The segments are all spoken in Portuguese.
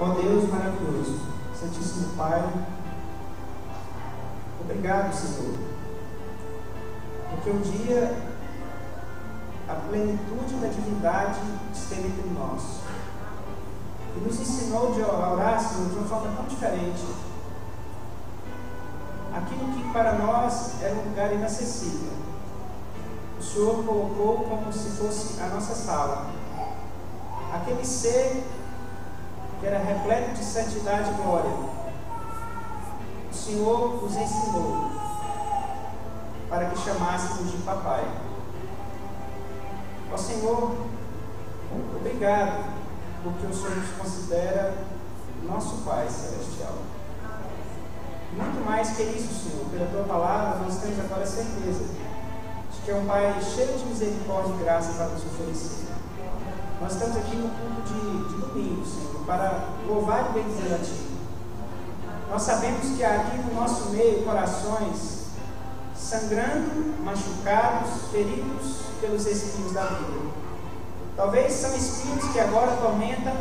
Ó Deus maravilhoso, Santíssimo Pai, obrigado, Senhor, porque um dia a plenitude da divindade esteve entre nós e nos ensinou a orar, Senhor, de uma forma tão diferente. Aquilo que para nós era um lugar inacessível, o Senhor colocou como se fosse a nossa sala. Aquele ser que era repleto de santidade e glória, o Senhor nos ensinou para que chamássemos de papai. Ó Senhor, obrigado, porque o Senhor nos considera nosso Pai Celestial. Muito mais que isso, Senhor, pela Tua palavra, nós temos agora certeza de que é um Pai cheio de misericórdia e graça para nos oferecer. Nós estamos aqui no culto de domingo, Senhor, para louvar e bendizer a Ti. Nós sabemos que há aqui no nosso meio corações sangrando, machucados, feridos pelos espinhos da vida. Talvez são espinhos que agora atormentam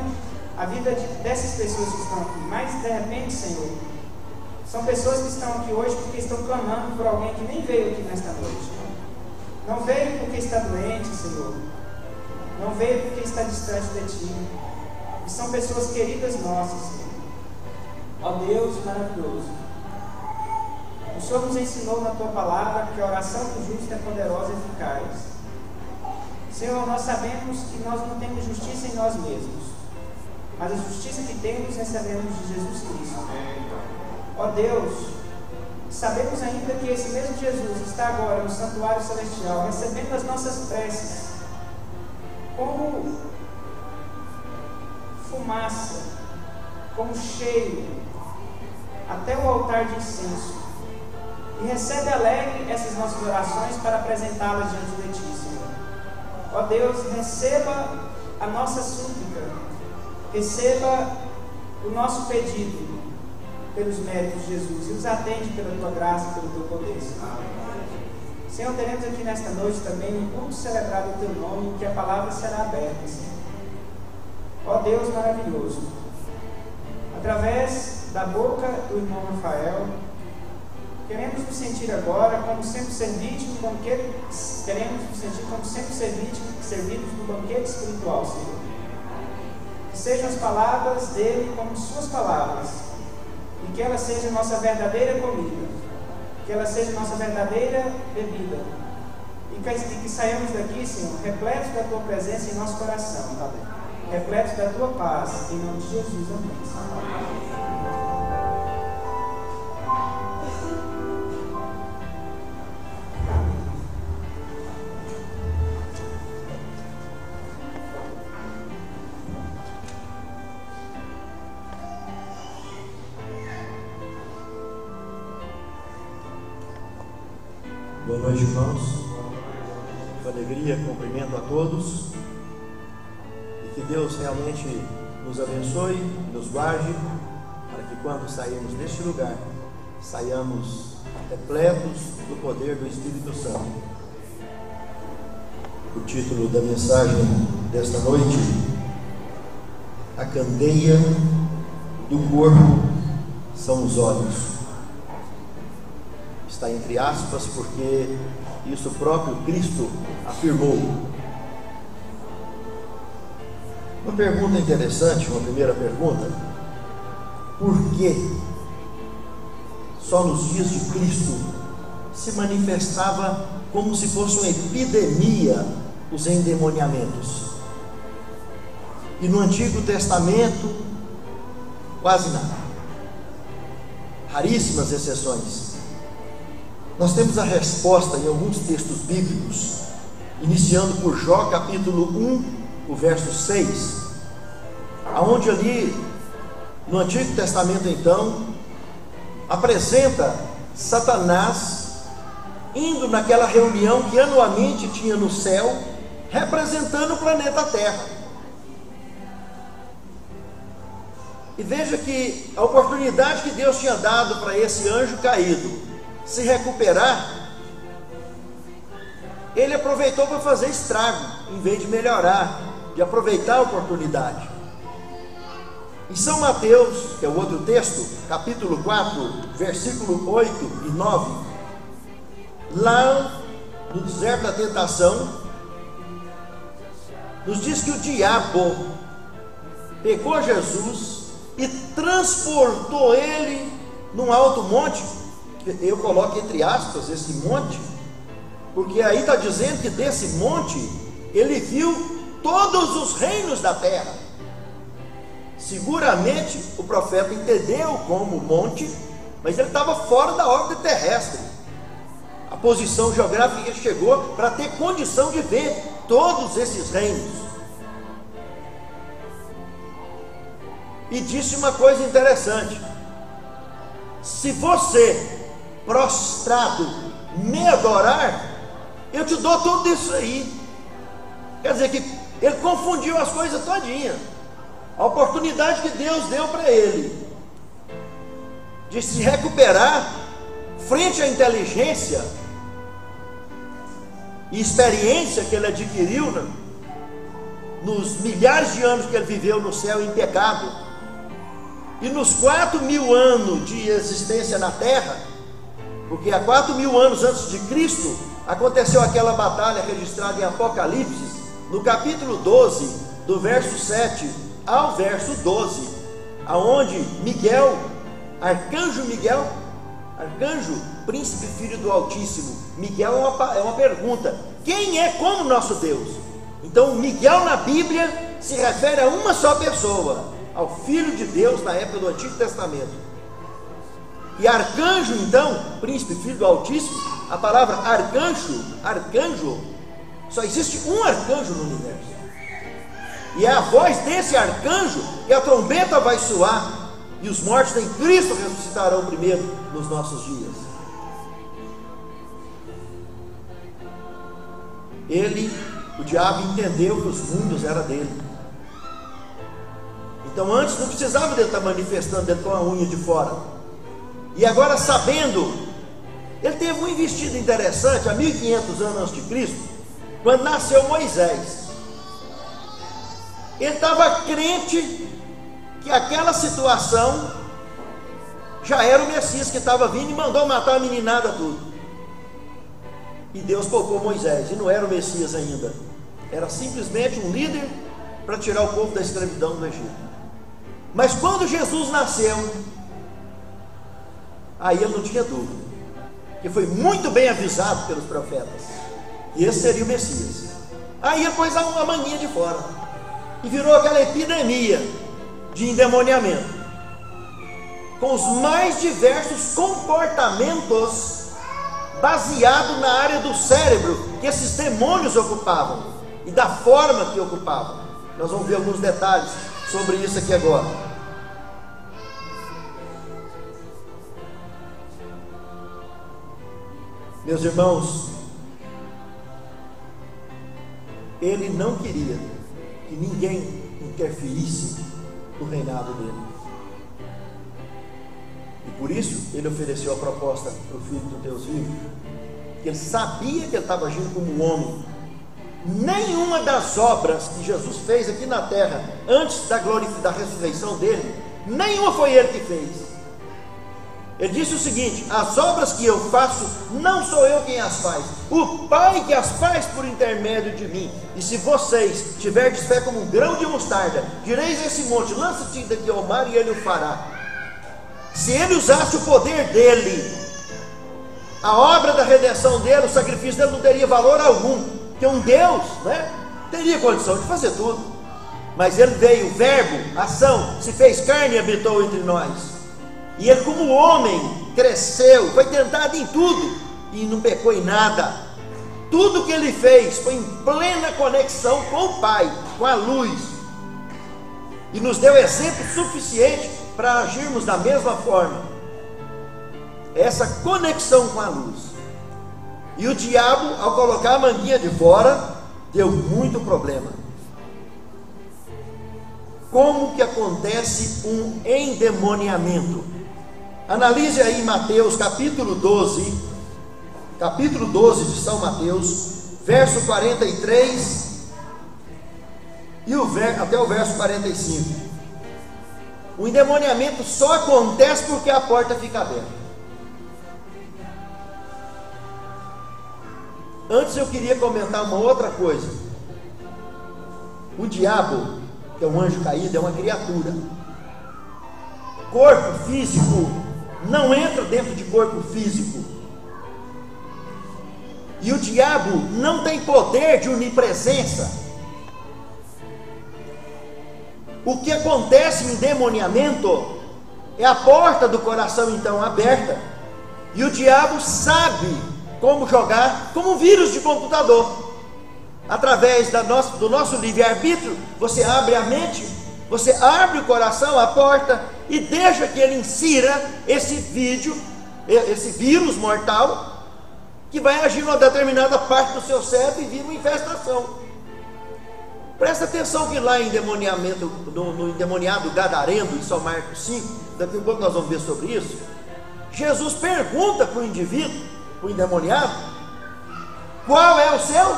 a vida dessas pessoas que estão aqui, mas de repente, Senhor, são pessoas que estão aqui hoje porque estão clamando por alguém que nem veio aqui nesta noite. Não veio porque está doente, Senhor. Não veio porque está distante de Ti. E são pessoas queridas nossas, Senhor. Ó Deus maravilhoso, o Senhor nos ensinou na Tua palavra que a oração do justo é poderosa e eficaz. Senhor, nós sabemos que nós não temos justiça em nós mesmos, mas a justiça que temos recebemos de Jesus Cristo. Ó Deus, sabemos ainda que esse mesmo Jesus está agora no santuário celestial, recebendo as nossas preces como fumaça, como cheiro, até o altar de incenso, e recebe alegre essas nossas orações para apresentá-las diante de Ti, Senhor. Ó Deus, receba a nossa súplica, receba o nosso pedido pelos méritos de Jesus e os atende pela Tua graça e pelo Teu poder, Senhor. Senhor, teremos aqui nesta noite também um culto celebrado em Teu nome, que a palavra será aberta, Senhor. Ó Deus maravilhoso, através da boca do irmão Rafael, queremos nos sentir agora como sempre servidos do banquete, queremos nos sentir como sempre servidos do banquete espiritual, Senhor. Que sejam as palavras dele como Suas palavras, e que ela seja nossa verdadeira comida, que ela seja nossa verdadeira bebida, e que saiamos daqui, Senhor, repletos da Tua presença em nosso coração, repletos da Tua paz, em nome de Jesus, amém. Boa noite, irmãos. Com alegria, cumprimento a todos. E que Deus realmente nos abençoe, nos guarde, para que quando sairmos deste lugar, saiamos repletos do poder do Espírito Santo. O título da mensagem desta noite: a candeia do corpo são os olhos. Está entre aspas, porque isso o próprio Cristo afirmou. Uma pergunta interessante, uma primeira pergunta: por que só nos dias de Cristo se manifestava como se fosse uma epidemia os endemoniamentos, e no Antigo Testamento quase nada, raríssimas exceções? Nós temos a resposta em alguns textos bíblicos, iniciando por Jó capítulo 1, o verso 6, aonde ali no Antigo Testamento então apresenta Satanás indo naquela reunião que anualmente tinha no céu, representando o planeta Terra. E veja que a oportunidade que Deus tinha dado para esse anjo caído se recuperar, ele aproveitou para fazer estrago, em vez de melhorar, de aproveitar a oportunidade. Em São Mateus, que é o outro texto, capítulo 4, versículo 8 e 9, lá no deserto da tentação, nos diz que o diabo pegou Jesus e transportou ele num alto monte. Eu coloco entre aspas esse monte, porque aí está dizendo que desse monte ele viu todos os reinos da terra. Seguramente o profeta entendeu como monte, mas ele estava fora da órbita terrestre. A posição geográfica que ele chegou para ter condição de ver todos esses reinos. E disse uma coisa interessante: se você prostrado me adorar, eu te dou tudo isso aí. Quer dizer que ele confundiu as coisas todinha. A oportunidade que Deus deu para ele de se recuperar frente à inteligência e experiência que ele adquiriu, né, nos milhares de anos que ele viveu no céu em pecado, e nos 4.000 anos de existência na terra, porque há 4.000 anos antes de Cristo aconteceu aquela batalha registrada em Apocalipse, no capítulo 12, do verso 7 ao verso 12, aonde Miguel, arcanjo, príncipe filho do Altíssimo, Miguel é uma pergunta: quem é como nosso Deus? Então Miguel na Bíblia se refere a uma só pessoa, ao Filho de Deus na época do Antigo Testamento. E arcanjo, então, príncipe filho do Altíssimo, a palavra arcanjo, só existe um arcanjo no universo. E é a voz desse arcanjo que a trombeta vai soar, e os mortos em Cristo ressuscitarão primeiro nos nossos dias. O diabo entendeu que os mundos eram dele. Então antes não precisava dele estar manifestando dele com a unha de fora. E agora, sabendo, ele teve um investido interessante há 1500 anos antes de Cristo, quando nasceu Moisés. Ele estava crente que aquela situação já era o Messias que estava vindo e mandou matar a meninada tudo. E Deus poupou Moisés, e não era o Messias ainda, era simplesmente um líder para tirar o povo da escravidão do Egito. Mas quando Jesus nasceu, aí ele não tinha dúvida, que foi muito bem avisado pelos profetas, e esse seria o Messias. Aí ele pôs a maninha de fora, e virou aquela epidemia de endemoniamento, com os mais diversos comportamentos baseados na área do cérebro que esses demônios ocupavam e da forma que ocupavam. Nós vamos ver alguns detalhes sobre isso aqui agora. Meus irmãos, ele não queria que ninguém interferisse no reinado dele, e por isso ele ofereceu a proposta para o Filho do Deus vivo. Ele sabia que ele estava agindo como um homem. Nenhuma das obras que Jesus fez aqui na terra antes da ressurreição dele, nenhuma foi ele que fez. Ele disse o seguinte: as obras que eu faço, não sou eu quem as faz, o Pai que as faz por intermédio de mim. E se vocês tiverem fé como um grão de mostarda, direis esse monte, lança-te daqui ao mar, e ele o fará. Se ele usasse o poder dele, a obra da redenção dele, o sacrifício dele não teria valor algum, porque um Deus, teria condição de fazer tudo. Mas ele veio, o verbo, ação, se fez carne e habitou entre nós. E ele, como homem, cresceu, foi tentado em tudo e não pecou em nada. Tudo que ele fez foi em plena conexão com o Pai, com a luz, e nos deu exemplo suficiente para agirmos da mesma forma. Essa conexão com a luz. E o diabo, ao colocar a manguinha de fora, deu muito problema. Como que acontece um endemoniamento? Analise aí Mateus capítulo 12 de São Mateus, verso 43 e até o verso 45. O endemoniamento só acontece porque a porta fica aberta. Antes eu queria comentar uma outra coisa. O diabo, que é um anjo caído, é uma criatura. Corpo físico não entra dentro de corpo físico. E o diabo não tem poder de onipresença. O que acontece em endemoniamento é a porta do coração então aberta. E o diabo sabe como jogar, como um vírus de computador. Através do nosso livre-arbítrio, você abre a mente, você abre o coração, a porta, e deixa que ele insira esse vírus mortal, que vai agir em uma determinada parte do seu cérebro e vira uma infestação. Presta atenção que lá em endemoniamento, no endemoniado gadareno, em São Marcos 5, daqui a pouco nós vamos ver sobre isso. Jesus pergunta para o indivíduo, para o endemoniado, qual é o seu?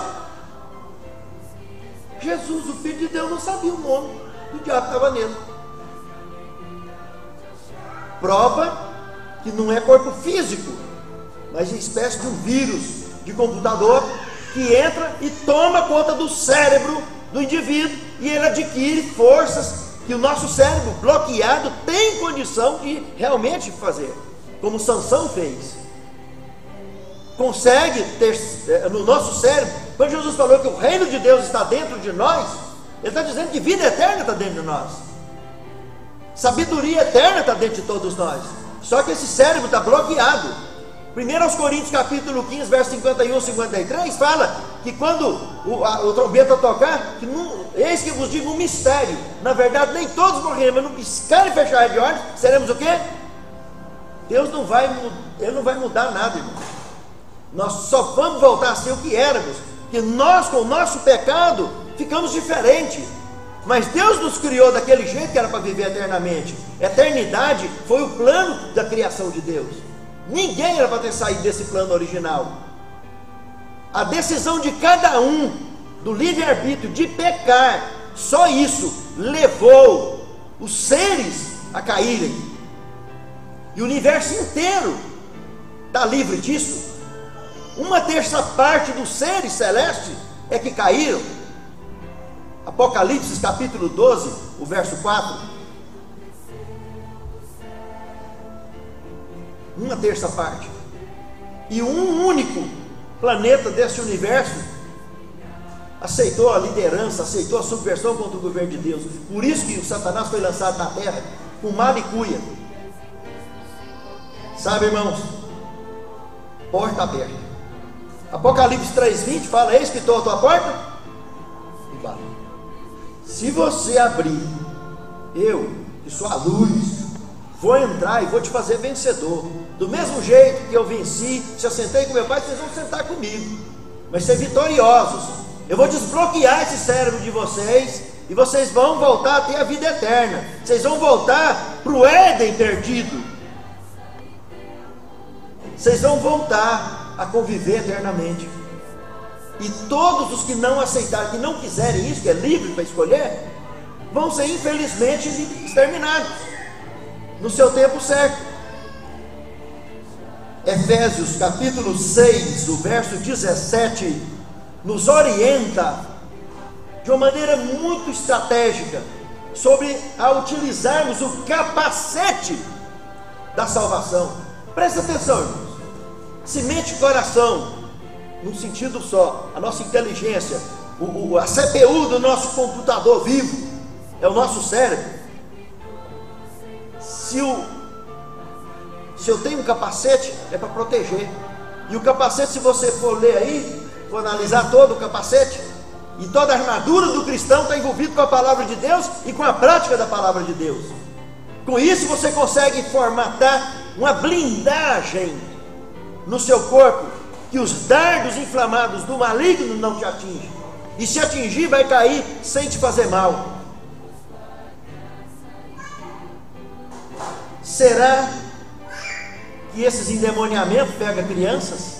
Jesus, o Filho de Deus, não sabia o nome, o diabo estava nele. Prova que não é corpo físico, mas uma espécie de um vírus de computador que entra e toma conta do cérebro do indivíduo, e ele adquire forças que o nosso cérebro bloqueado tem condição de realmente fazer, como Sansão fez. Consegue ter no nosso cérebro. Quando Jesus falou que o reino de Deus está dentro de nós, ele está dizendo que vida eterna está dentro de nós, sabedoria eterna está dentro de todos nós. Só que esse cérebro está bloqueado. 1 Coríntios capítulo 15, verso 51 e 53 fala que quando o trombeta tocar, eis que vos digo um mistério, na verdade nem todos morreremos, mas no piscar e fechar de olhos, seremos o quê? Ele não vai mudar nada, irmão. Nós só vamos voltar a ser o que éramos, porque nós com o nosso pecado ficamos diferentes. Mas Deus nos criou daquele jeito que era para viver eternamente. Eternidade foi o plano da criação de Deus. Ninguém era para ter saído desse plano original. A decisão de cada um, do livre-arbítrio, de pecar, só isso levou os seres a caírem. E o universo inteiro está livre disso. 1/3 dos seres celestes é que caíram. Apocalipse capítulo 12, o verso 4. 1/3. E um único planeta desse universo aceitou a liderança, aceitou a subversão contra o governo de Deus. Por isso que o Satanás foi lançado na terra com mal e cuia. Sabe, irmãos? Porta aberta. Apocalipse 3:20 fala: eis que estou à tua porta e bato. Se você abrir, eu, que sou a luz, vou entrar e vou te fazer vencedor. Do mesmo jeito que eu venci, se eu sentei com meu pai, vocês vão sentar comigo. Vai ser vitoriosos. Eu vou desbloquear esse cérebro de vocês, e vocês vão voltar a ter a vida eterna. Vocês vão voltar para o Éden perdido. Vocês vão voltar a conviver eternamente. E todos os que não aceitarem, que não quiserem isso, que é livre para escolher, vão ser infelizmente exterminados no seu tempo certo. Efésios capítulo 6, o verso 17, nos orienta de uma maneira muito estratégica sobre a utilizarmos o capacete da salvação. Presta atenção, irmãos. Se mente e coração, num sentido só, a nossa inteligência, a CPU do nosso computador vivo, é o nosso cérebro. Se eu tenho um capacete, é para proteger. E o capacete, se você for ler aí, for analisar todo o capacete, e toda a armadura do cristão está envolvido com a palavra de Deus e com a prática da palavra de Deus. Com isso você consegue formatar uma blindagem no seu corpo, que os dardos inflamados do maligno não te atingem, e se atingir vai cair sem te fazer mal. Será que esses endemoniamentos pegam crianças?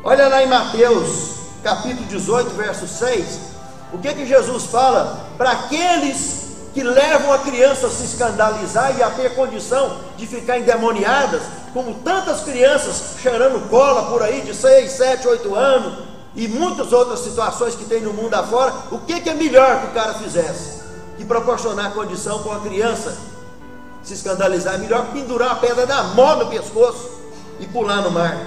Olha lá em Mateus capítulo 18, verso 6, o que Jesus fala para aqueles que levam a criança a se escandalizar e a ter condição de ficar endemoniadas, como tantas crianças cheirando cola por aí de 6, 7, 8 anos, e muitas outras situações que tem no mundo afora. O que é melhor que o cara fizesse? Que proporcionar condição para uma criança se escandalizar? É melhor pendurar a pedra da mão no pescoço e pular no mar.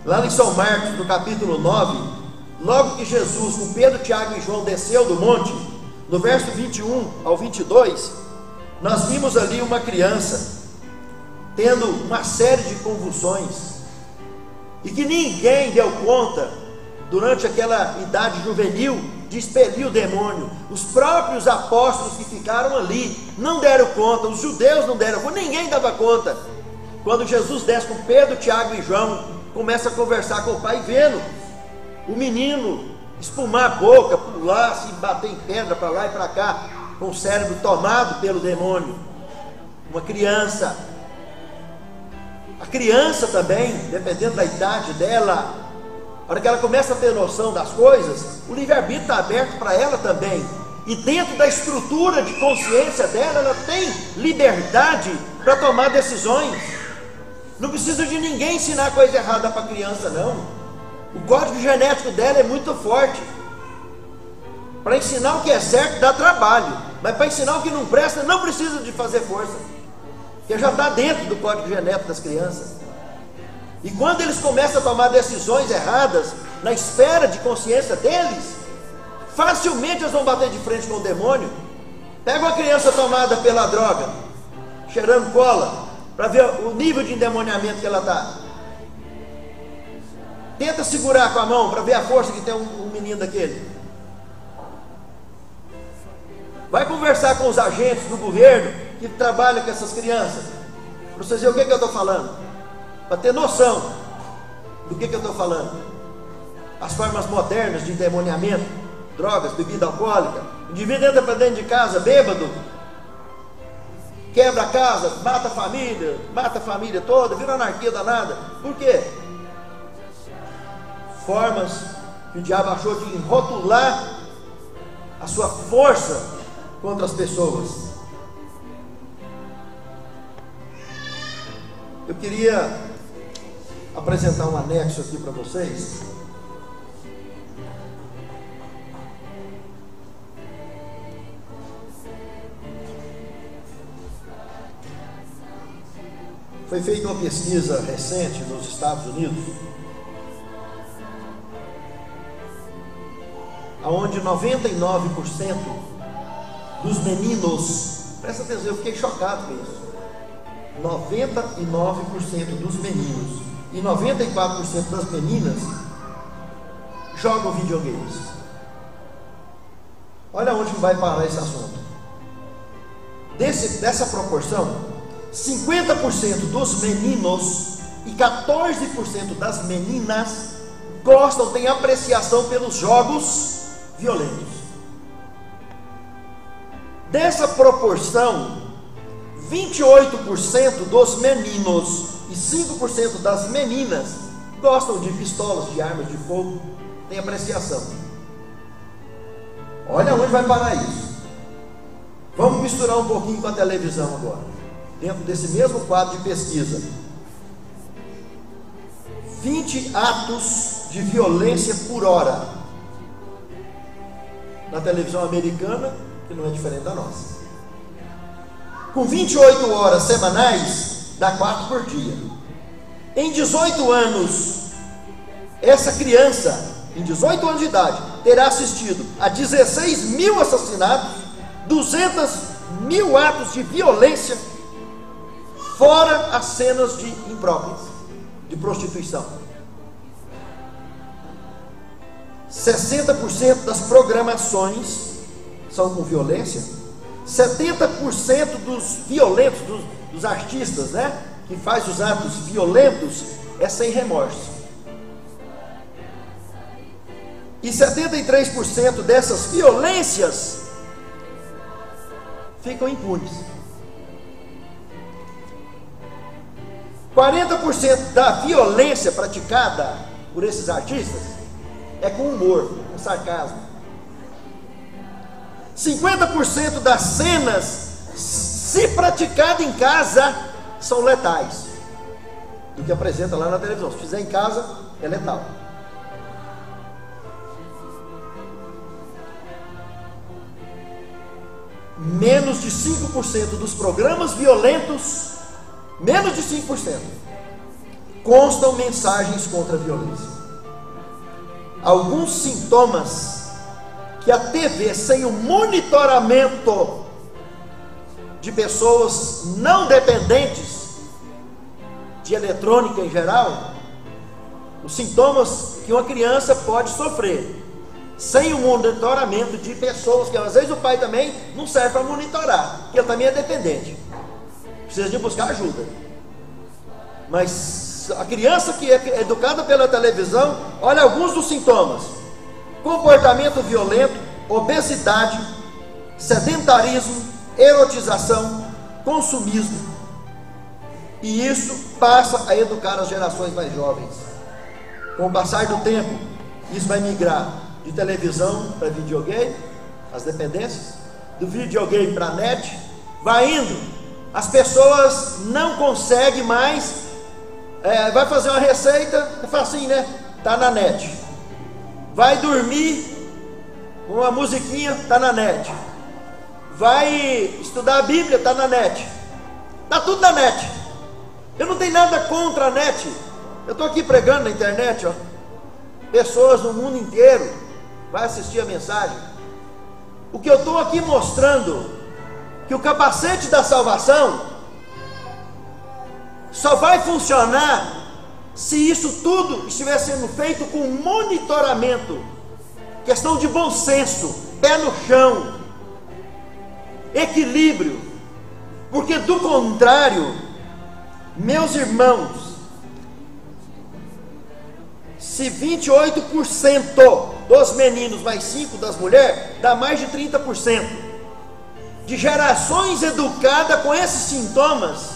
Lá em São Marcos, no capítulo 9, logo que Jesus, com Pedro, Tiago e João, desceu do monte, no verso 21 ao 22, nós vimos ali uma criança tendo uma série de convulsões, e que ninguém deu conta, durante aquela idade juvenil, de expelir o demônio. Os próprios apóstolos que ficaram ali não deram conta, os judeus não deram conta, ninguém dava conta. Quando Jesus desce com Pedro, Tiago e João, começa a conversar com o pai, vendo o menino espumar a boca, pular, se bater em pedra para lá e para cá, com o cérebro tomado pelo demônio. Uma criança. A criança também, dependendo da idade dela, a hora que ela começa a ter noção das coisas, o livre-arbítrio está aberto para ela também. E dentro da estrutura de consciência dela, ela tem liberdade para tomar decisões. Não precisa de ninguém ensinar coisa errada para a criança, não. O código genético dela é muito forte. Para ensinar o que é certo dá trabalho, mas para ensinar o que não presta não precisa de fazer força, porque já está dentro do código genético das crianças. E quando eles começam a tomar decisões erradas na esfera de consciência deles, facilmente eles vão bater de frente com o demônio. Pega uma criança tomada pela droga, cheirando cola, para ver o nível de endemoniamento que ela está. Tenta segurar com a mão para ver a força que tem um menino daquele. Vai conversar com os agentes do governo que trabalham com essas crianças, para vocês verem o que eu estou falando, para ter noção do que eu estou falando. As formas modernas de endemoniamento, drogas, bebida alcoólica. O indivíduo entra para dentro de casa bêbado, quebra a casa, mata a família toda, vira anarquia danada. Por quê? Formas que o diabo achou de enrotular a sua força contra as pessoas. Eu queria apresentar um anexo aqui para vocês. Foi feita uma pesquisa recente nos Estados Unidos, onde 99% dos meninos, presta atenção, eu fiquei chocado com isso, 99% dos meninos e 94% das meninas jogam videogames. Olha onde vai parar esse assunto. Dessa proporção, 50% dos meninos e 14% das meninas gostam, têm apreciação pelos jogos violentos. Dessa proporção, 28% dos meninos e 5% das meninas gostam de pistolas, de armas de fogo, têm apreciação. Olha onde vai parar isso. Vamos misturar um pouquinho com a televisão agora, dentro desse mesmo quadro de pesquisa. 20 atos de violência por hora na televisão americana, que não é diferente da nossa. Com 28 horas semanais, dá 4 por dia. Em 18 anos, essa criança, em 18 anos de idade, terá assistido a 16 mil assassinatos, 200 mil atos de violência, fora as cenas de impróprias, de prostituição. 60% das programações são com violência. 70% dos violentos, dos artistas, né, que faz os atos violentos, é sem remorso. E 73% dessas violências ficam impunes. 40% da violência praticada por esses artistas é com humor, com sarcasmo. 50% das cenas, se praticada em casa, são letais. Do que apresenta lá na televisão. Se fizer em casa, é letal. Menos de 5% dos programas violentos, menos de 5%, constam mensagens contra a violência. Alguns sintomas que a TV, sem o monitoramento de pessoas não dependentes de eletrônica em geral, os sintomas que uma criança pode sofrer sem o monitoramento de pessoas, que às vezes o pai também não serve para monitorar, porque ele também é dependente, precisa de buscar ajuda. Mas a criança que é educada pela televisão, olha alguns dos sintomas: comportamento violento, obesidade, sedentarismo, erotização, consumismo. E isso passa a educar as gerações mais jovens. Com o passar do tempo, isso vai migrar de televisão para videogame, as dependências, do videogame para a net, vai indo. As pessoas não conseguem mais, vai fazer uma receita, é facinho, né? Está na net. Vai dormir, uma musiquinha, está na net. Vai estudar a Bíblia, está na net. Está tudo na net. Eu não tenho nada contra a net. Eu estou aqui pregando na internet, ó. Pessoas no mundo inteiro vai assistir a mensagem. O que eu estou aqui mostrando, que o capacete da salvação só vai funcionar se isso tudo estiver sendo feito com monitoramento, questão de bom senso, pé no chão, equilíbrio. Porque do contrário, meus irmãos, se 28% dos meninos mais 5% das mulheres, dá mais de 30% de gerações educadas com esses sintomas,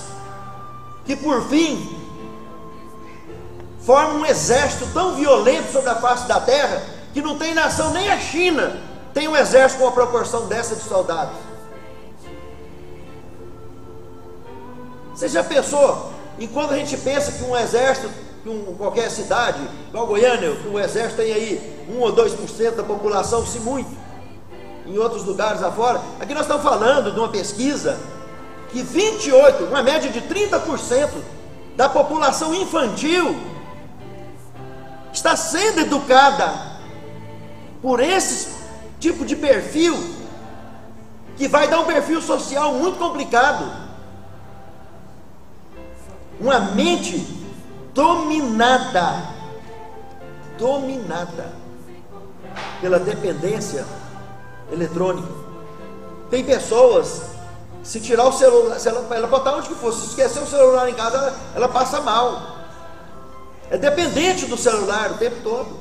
que por fim formam um exército tão violento sobre a face da terra, que não tem nação, nem a China tem um exército com uma proporção dessa de soldados. Você já pensou, enquanto a gente pensa que um exército, qualquer cidade, igual Goiânia, que o exército tem aí 1 ou 2% da população, se muito, em outros lugares afora, aqui nós estamos falando de uma pesquisa que 28%, uma média de 30% da população infantil está sendo educada por esse tipo de perfil, que vai dar um perfil social muito complicado. Uma mente dominada pela dependência eletrônica. Tem pessoas, se tirar o celular, se ela botar onde que for, se esquecer o celular em casa, ela passa mal. É dependente do celular o tempo todo.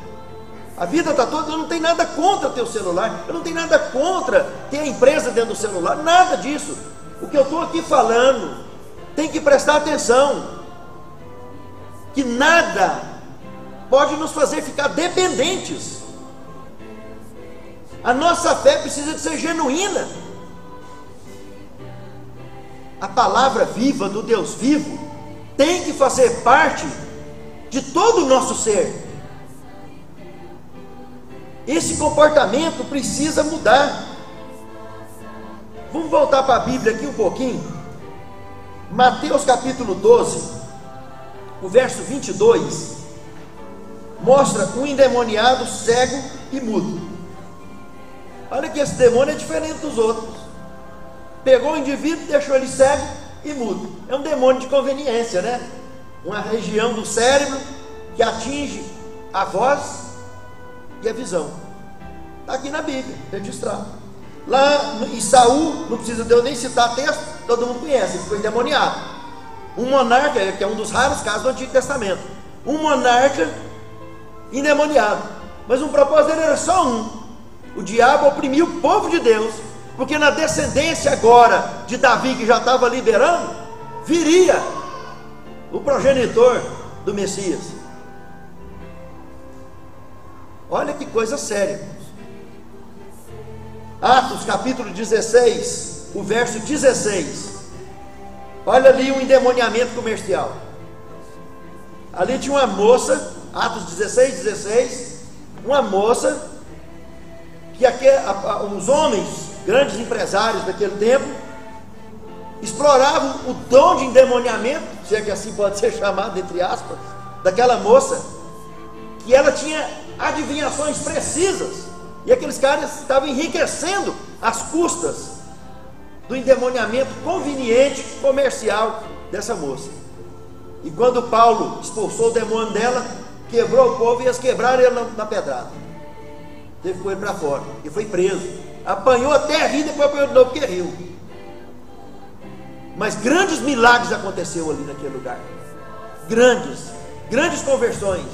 A vida está toda. Eu não tenho nada contra ter o celular, eu não tenho nada contra ter a empresa dentro do celular, nada disso. O que eu estou aqui falando, tem que prestar atenção, que nada pode nos fazer ficar dependentes. A nossa fé precisa de ser genuína. A palavra viva do Deus vivo tem que fazer parte de todo o nosso ser. Esse comportamento precisa mudar. Vamos voltar para a Bíblia aqui um pouquinho. Mateus capítulo 12, o verso 22, mostra um endemoniado cego e mudo. Olha que esse demônio é diferente dos outros. Pegou o indivíduo, deixou ele cego e mudo. É um demônio de conveniência, né? Uma região do cérebro que atinge a voz e a visão. Está aqui na Bíblia, registrado. Lá em Saul, não precisa de eu nem citar texto, todo mundo conhece, ele foi endemoniado. Um monarca, que é um dos raros casos do Antigo Testamento, um monarca endemoniado, mas o propósito dele era só um: o diabo oprimiu o povo de Deus, porque na descendência agora de Davi, que já estava liberando, viria o progenitor do Messias. Olha que coisa séria. Atos capítulo 16, o verso 16. Olha ali o endemoniamento comercial. Ali tinha uma moça, Atos 16, 16, uma moça que os homens, grandes empresários daquele tempo, exploravam o dom de endemoniamento, se é que assim pode ser chamado, entre aspas, daquela moça, que ela tinha adivinhações precisas, e aqueles caras estavam enriquecendo às custas do endemoniamento conveniente comercial dessa moça. E quando Paulo expulsou o demônio dela, quebrou o povo e eles quebraram ele na pedrada. Teve que pôr ele para fora e foi preso. Apanhou até rir, depois apanhou de novo porque riu. Mas grandes milagres aconteceram ali naquele lugar. Grandes conversões.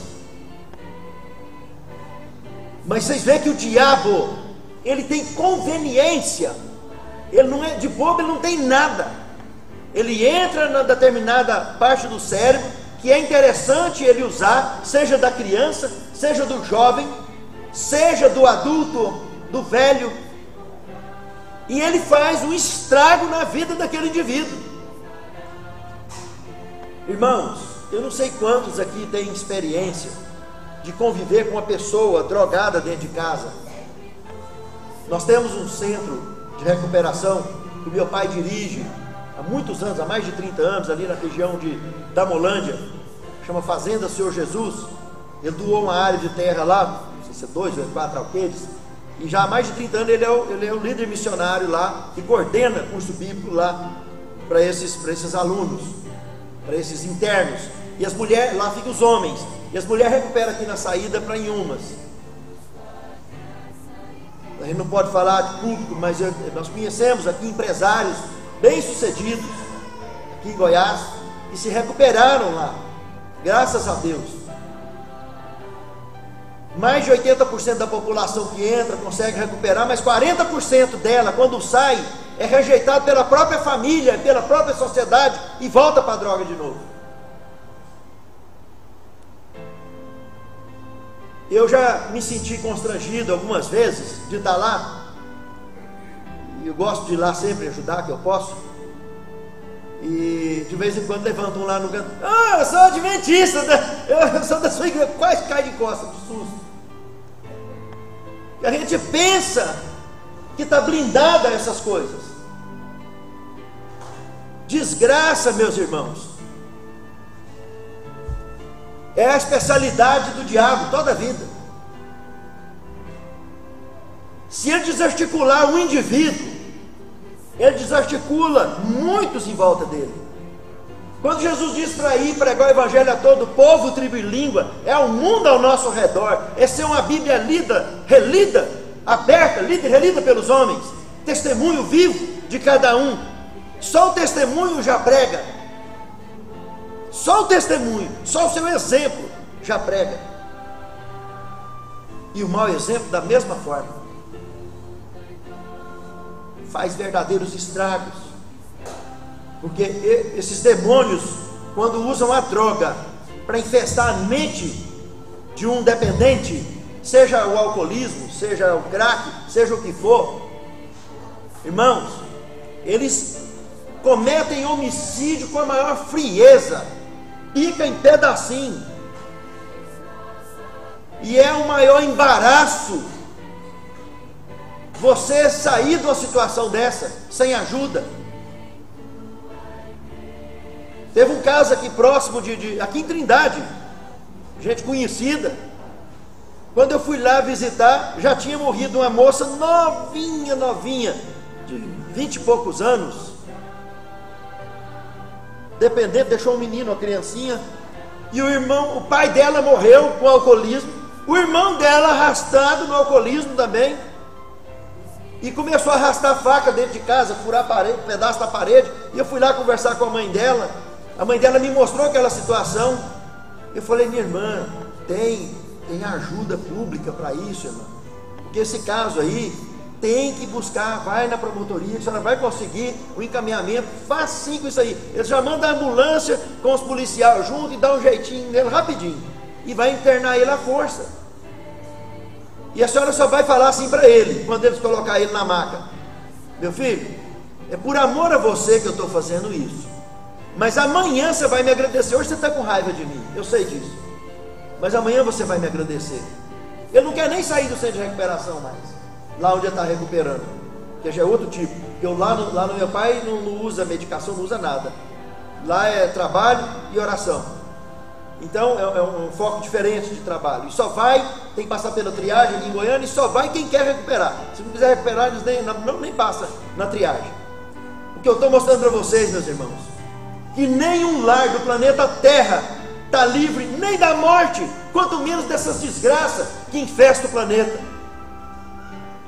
Mas vocês veem que o diabo, ele tem conveniência. Ele não é de bobo, ele não tem nada. Ele entra na determinada parte do cérebro que é interessante ele usar, seja da criança, seja do jovem, seja do adulto, do velho, e ele faz um estrago na vida daquele indivíduo. Irmãos, eu não sei quantos aqui têm experiência de conviver com uma pessoa drogada dentro de casa. Nós temos um centro de recuperação que meu pai dirige há muitos anos, há mais de 30 anos, ali na região de Damolândia, chama Fazenda Senhor Jesus. Ele doou uma área de terra lá, não sei se é 2 ou 4 alqueires, e já há mais de 30 anos ele é o líder missionário lá, que coordena curso bíblico lá para esses alunos, para esses internos. E as mulheres, lá ficam os homens, e as mulheres recuperam aqui na saída para Inhumas. A gente não pode falar de público, mas nós conhecemos aqui empresários bem-sucedidos aqui em Goiás, que se recuperaram lá, graças a Deus. Mais de 80% da população que entra consegue recuperar, mas 40% dela, quando sai, é rejeitado pela própria família, pela própria sociedade e volta para a droga de novo. Eu já me senti constrangido algumas vezes de estar lá, e eu gosto de ir lá sempre ajudar que eu posso, e de vez em quando levantam lá no canto: ah, eu sou adventista, eu sou da sua igreja. Quase cai de costas de susto. E a gente pensa que está blindada a essas coisas. Desgraça, meus irmãos, é a especialidade do diabo toda a vida. Se ele desarticular um indivíduo, ele desarticula muitos em volta dele. Quando Jesus diz para ir pregar o evangelho a todo povo, tribo e língua, é o mundo ao nosso redor. Essa é uma Bíblia lida, relida, aberta, lida e relida pelos homens. Testemunho vivo de cada um. Só o testemunho já prega. Só o testemunho, só o seu exemplo já prega. E o mau exemplo da mesma forma faz verdadeiros estragos. Porque esses demônios, quando usam a droga para infestar a mente de um dependente, seja o alcoolismo, seja o crack, seja o que for, irmãos, eles cometem homicídio com a maior frieza, pica em pedacinho, e é o maior embaraço você sair de uma situação dessa sem ajuda. Teve um caso aqui próximo aqui em Trindade, gente conhecida. Quando eu fui lá visitar, já tinha morrido uma moça novinha, de 20 e poucos anos, dependente, deixou um menino, uma criancinha, e o pai dela morreu com alcoolismo, o irmão dela arrastado no alcoolismo também, e começou a arrastar a faca dentro de casa, furar a parede, um pedaço da parede. E eu fui lá conversar com a mãe dela me mostrou aquela situação. Eu falei: minha irmã, tem ajuda pública para isso, irmã, porque esse caso aí tem que buscar, vai na promotoria, a senhora vai conseguir o encaminhamento, facinho com isso aí. Eles já mandam a ambulância com os policiais junto e dá um jeitinho nele rapidinho, e vai internar ele à força. E a senhora só vai falar assim para ele, quando eles colocar ele na maca: meu filho, é por amor a você que eu estou fazendo isso, mas amanhã você vai me agradecer. Hoje você está com raiva de mim, eu sei disso, mas amanhã você vai me agradecer. Ele não quer nem sair do centro de recuperação mais, lá onde ele está recuperando, que já é outro tipo. Eu lá no meu pai não usa medicação, não usa nada. Lá é trabalho e oração. Então é um foco diferente de trabalho. E só vai, tem que passar pela triagem aqui em Goiânia, e só vai quem quer recuperar. Se não quiser recuperar, eles nem passa na triagem. O que eu estou mostrando para vocês, meus irmãos, que nenhum lar do planeta Terra está livre nem da morte, quanto menos dessas desgraças que infestam o planeta.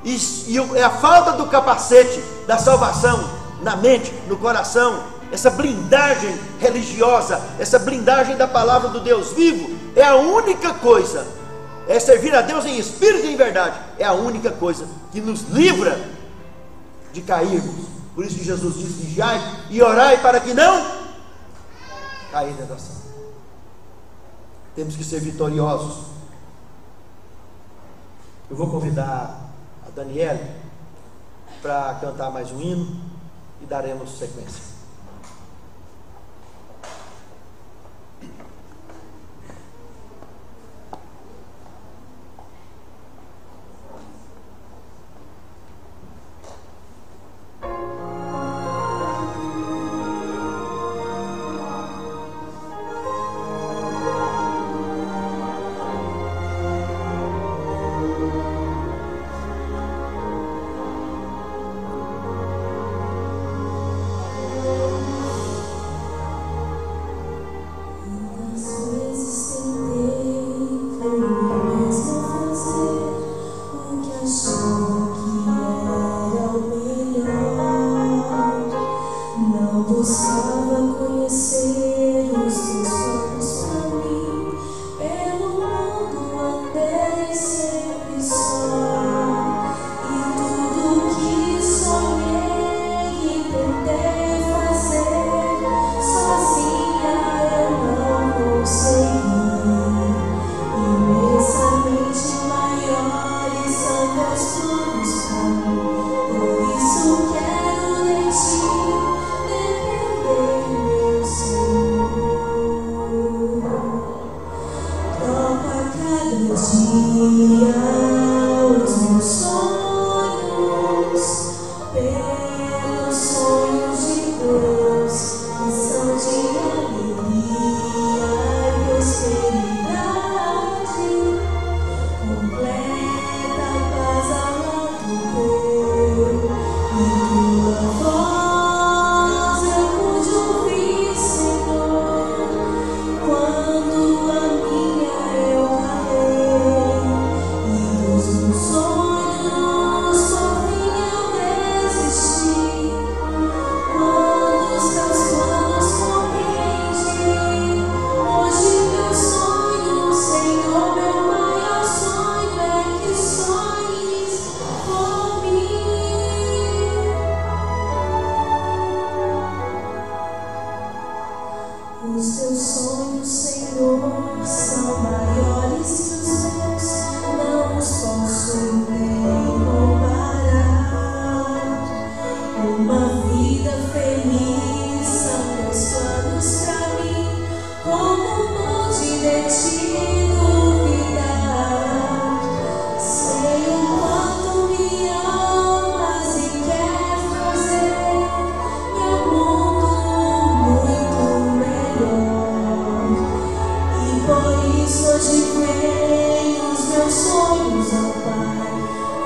E é a falta do capacete da salvação na mente, no coração, essa blindagem religiosa, essa blindagem da palavra do Deus vivo, é a única coisa. É servir a Deus em espírito e em verdade, é a única coisa que nos livra de cairmos. Por isso que Jesus disse: vigiai e orai para que não caia em tentação. Temos que ser vitoriosos. Eu vou convidar a Daniela para cantar mais um hino e daremos sequência.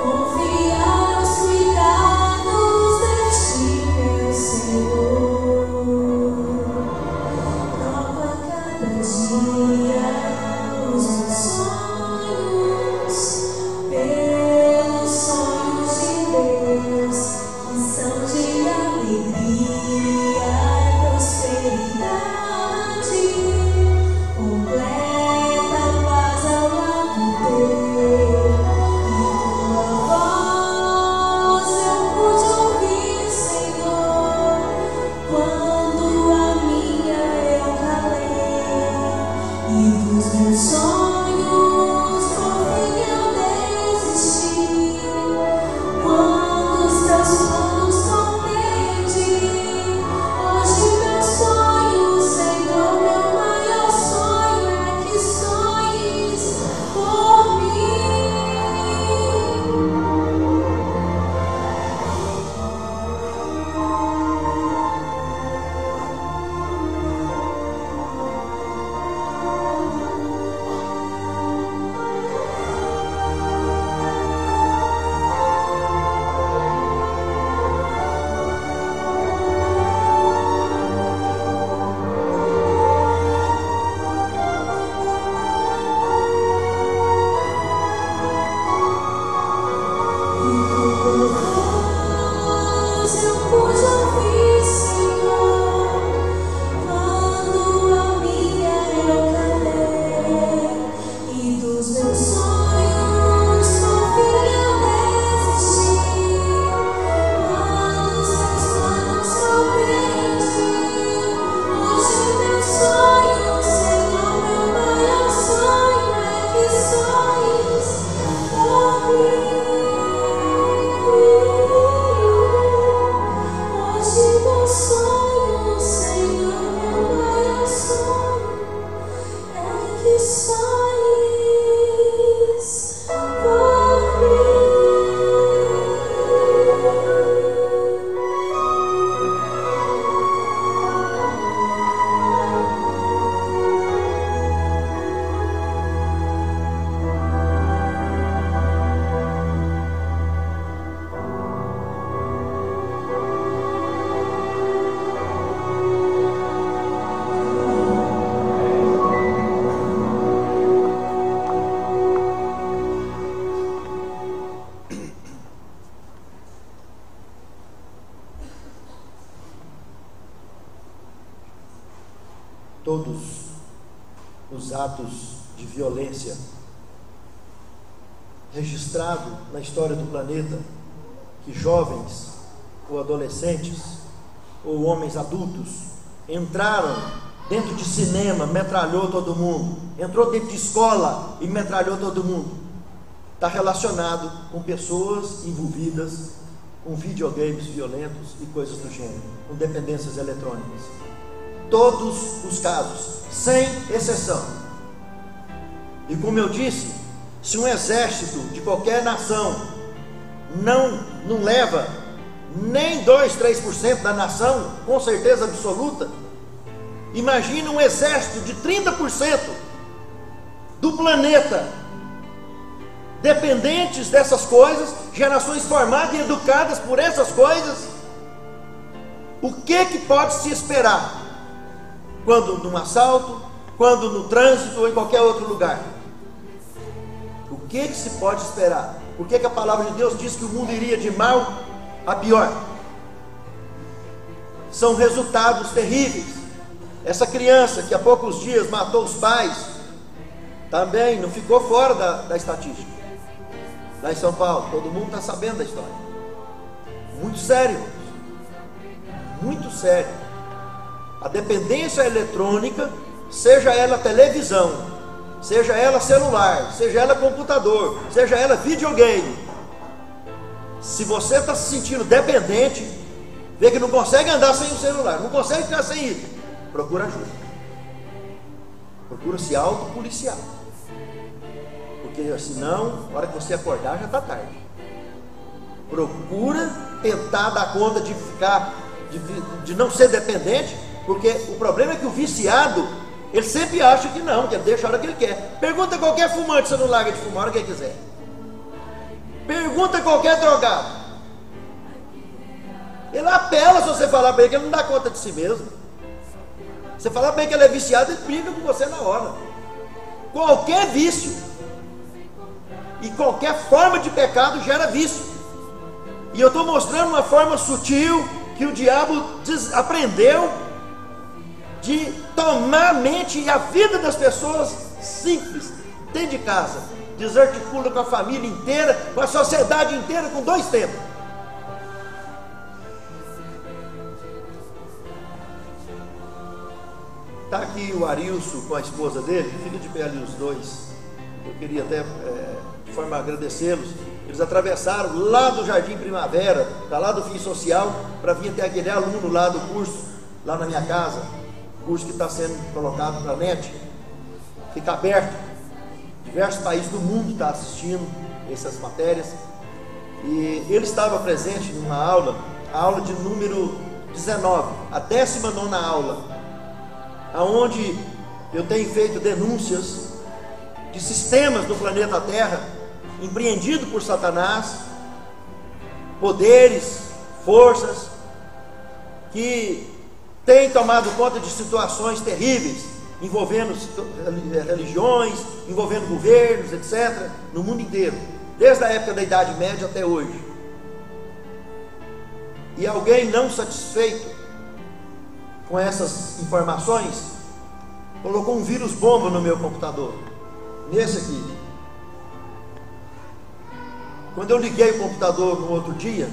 Confiar os cuidados de ti, meu Senhor. todos os atos de violência registrado na história do planeta, que jovens ou adolescentes ou homens adultos entraram dentro de cinema, metralhou todo mundo, entrou dentro de escola e metralhou todo mundo, está relacionado com pessoas envolvidas com videogames violentos e coisas do gênero, com dependências eletrônicas. Todos os casos, sem exceção. E como eu disse, se um exército de qualquer nação não leva nem 2, 3% da nação, com certeza absoluta, imagine um exército de 30% do planeta, dependentes dessas coisas, gerações formadas e educadas por essas coisas. O que pode se esperar quando num assalto, quando no trânsito ou em qualquer outro lugar? O que se pode esperar? Por que a palavra de Deus diz que o mundo iria de mal a pior? São resultados terríveis. Essa criança que há poucos dias matou os pais, também não ficou fora da estatística. Lá em São Paulo, todo mundo está sabendo da história. Muito sério. Muito sério. A dependência eletrônica, seja ela televisão, seja ela celular, seja ela computador, seja ela videogame. Se você está se sentindo dependente, vê que não consegue andar sem o celular, não consegue ficar sem isso, procura ajuda. Procura se autopoliciar. Porque senão, na hora que você acordar, já está tarde. Procura tentar dar conta de ficar, de não ser dependente, porque o problema é que o viciado, ele sempre acha que não, que ele deixa a hora que ele quer. Pergunta a qualquer fumante se não larga de fumar a hora que ele quiser. Pergunta a qualquer drogado. Ele apela se você falar para ele que ele não dá conta de si mesmo. Você falar para ele que ele é viciado, ele briga com você na hora. Qualquer vício e qualquer forma de pecado gera vício. E eu estou mostrando uma forma sutil que o diabo aprendeu de tomar a mente e a vida das pessoas simples, dentro de casa, desarticula com a família inteira, com a sociedade inteira, com 2 tempos. Está aqui o Arilson com a esposa dele, fica de pé ali os dois. Eu queria até, de forma a agradecê-los. Eles atravessaram lá do Jardim Primavera, lá do Fim Social, para vir até aquele aluno lá do curso, lá na minha casa. Curso que está sendo colocado para a net, fica aberto. Diversos países do mundo estão assistindo essas matérias. E ele estava presente numa aula, a aula de número 19, a 19ª aula, aonde eu tenho feito denúncias de sistemas do planeta Terra empreendidos por Satanás, poderes, forças que têm tomado conta de situações terríveis, envolvendo religiões, envolvendo governos, etc., no mundo inteiro, desde a época da Idade Média até hoje. E alguém não satisfeito com essas informações, colocou um vírus bomba no meu computador, nesse aqui. Quando eu liguei o computador no outro dia,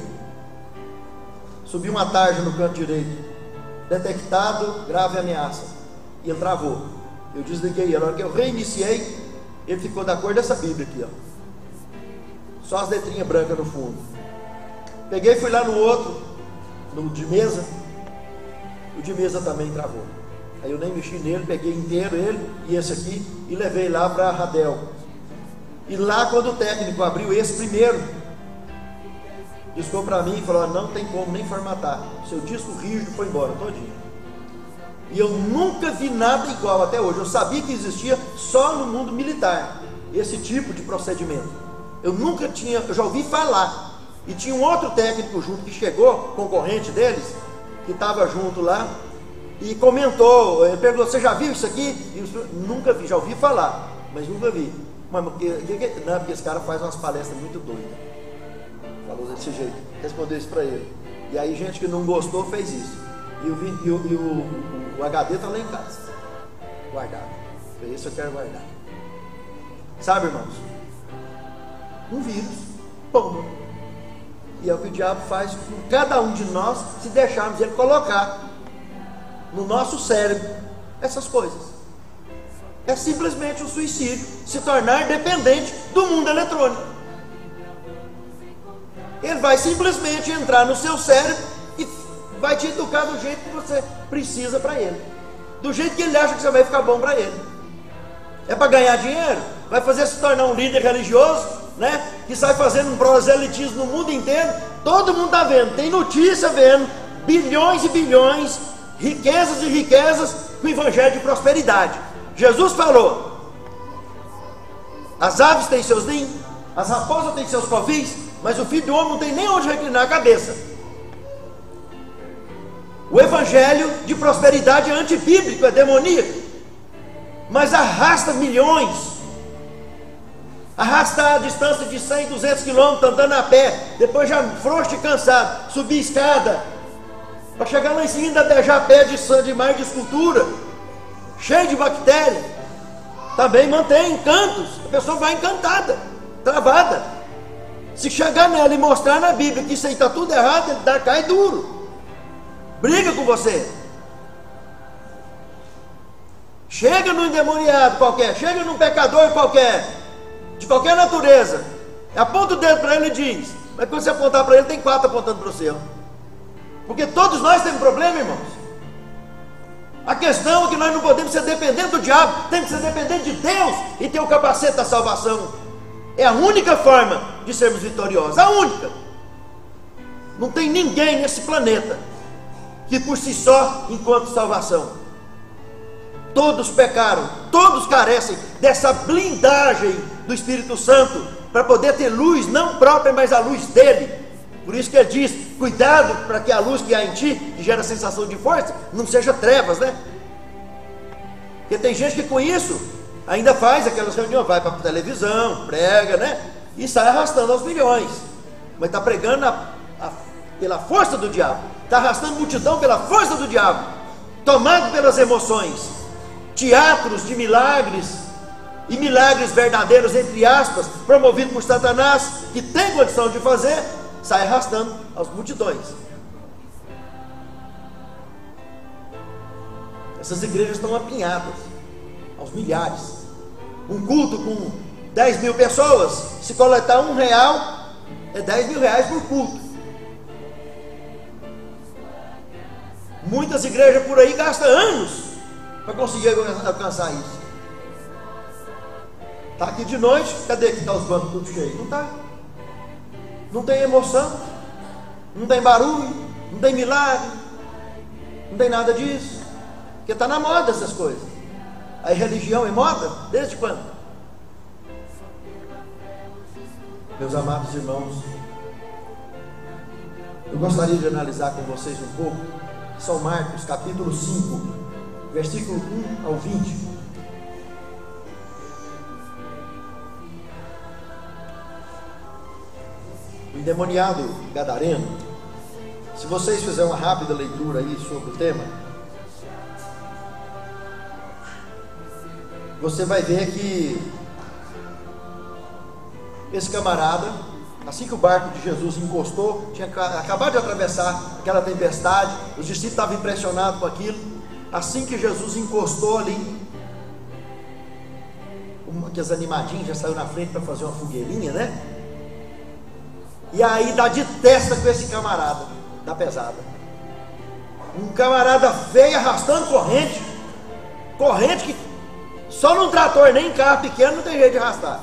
subiu uma tarja no canto direito: detectado grave ameaça, e ele travou. Eu desliguei ele. Na hora que eu reiniciei, ele ficou da cor dessa Bíblia aqui, ó, só as letrinhas brancas no fundo. Peguei, fui lá no outro, no de mesa, o de mesa também travou. Aí eu nem mexi nele, peguei inteiro ele e esse aqui e levei lá para a Radel. E lá, quando o técnico abriu esse primeiro, discou para mim e falou: não tem como nem formatar, seu disco rígido foi embora todinho. E eu nunca vi nada igual até hoje. Eu sabia que existia só no mundo militar esse tipo de procedimento. Eu já ouvi falar. E tinha um outro técnico junto que chegou, concorrente deles, que estava junto lá, e comentou, ele perguntou: você já viu isso aqui? E eu, nunca vi, já ouvi falar, mas nunca vi. Mas porque esse cara faz umas palestras muito doidas. Falou desse jeito, respondeu isso para ele. E aí gente que não gostou fez isso. E o HD está lá em casa. guardado. Esse eu quero guardar. Sabe, irmãos? Um vírus, bomba. E é o que o diabo faz com cada um de nós, se deixarmos ele colocar no nosso cérebro essas coisas. É simplesmente um suicídio, se tornar dependente do mundo eletrônico. Ele vai simplesmente entrar no seu cérebro e vai te educar do jeito que você precisa para ele, do jeito que ele acha que você vai ficar bom para ele. É para ganhar dinheiro? Vai fazer se tornar um líder religioso, né? Que sai fazendo um proselitismo no mundo inteiro. Todo mundo está vendo, tem notícia vendo, bilhões e bilhões, riquezas e riquezas, com o evangelho de prosperidade. Jesus falou: as aves têm seus ninhos, as raposas têm seus covis, mas o filho do homem não tem nem onde reclinar a cabeça. O evangelho de prosperidade é antibíblico, é demoníaco, mas arrasta milhões, arrasta a distância de 100, 200 quilômetros andando a pé, depois já frouxo e cansado, subir escada, para chegar lá em cima ainda beijar pé de mar de escultura, cheio de bactéria. Também mantém encantos, a pessoa vai encantada, travada. Se chegar nela e mostrar na Bíblia que isso aí está tudo errado, ele cai duro, briga com você. Chega num endemoniado qualquer, chega num pecador qualquer, de qualquer natureza, aponta o dedo para ele e diz, mas quando você apontar para ele, tem 4 apontando para o céu. Porque todos nós temos problema, irmãos. A questão é que nós não podemos ser dependentes do diabo, temos que ser dependentes de Deus e ter o capacete da salvação. É a única forma de sermos vitoriosos, a única. Não tem ninguém nesse planeta que por si só encontre salvação. Todos pecaram, todos carecem dessa blindagem do Espírito Santo para poder ter luz, não própria, mas a luz dele. Por isso que ele diz, cuidado para que a luz que há em ti, que gera sensação de força, não seja trevas, né? Porque tem gente que com isso ainda faz aquelas reuniões, vai para a televisão, prega, né? E sai arrastando aos milhões. Mas está pregando pela força do diabo, está arrastando multidão pela força do diabo, tomado pelas emoções. Teatros de milagres, e milagres verdadeiros, entre aspas, promovidos por Satanás, que tem condição de fazer, sai arrastando as multidões. Essas igrejas estão apinhadas aos milhares. Um culto com 10 mil pessoas, se coletar R$1, é 10 mil reais por culto. Muitas igrejas por aí gastam anos para conseguir alcançar isso. Está aqui de noite, cadê que está os bancos tudo cheios? Não está. Não tem emoção, não tem barulho, não tem milagre, não tem nada disso, porque está na moda essas coisas. A religião é moda? Desde quando? Meus amados irmãos, eu gostaria de analisar com vocês um pouco São Marcos capítulo 5, versículo 1 ao 20. O endemoniado gadareno, se vocês fizerem uma rápida leitura aí sobre o tema, você vai ver que esse camarada, assim que o barco de Jesus encostou, tinha acabado de atravessar aquela tempestade, os discípulos estavam impressionados com aquilo. Assim que Jesus encostou ali, aqueles animadinhos já saiu na frente para fazer uma fogueirinha, né? E aí dá de testa com esse camarada da pesada. Um camarada feio arrastando corrente que só num trator, nem em carro pequeno, não tem jeito de arrastar.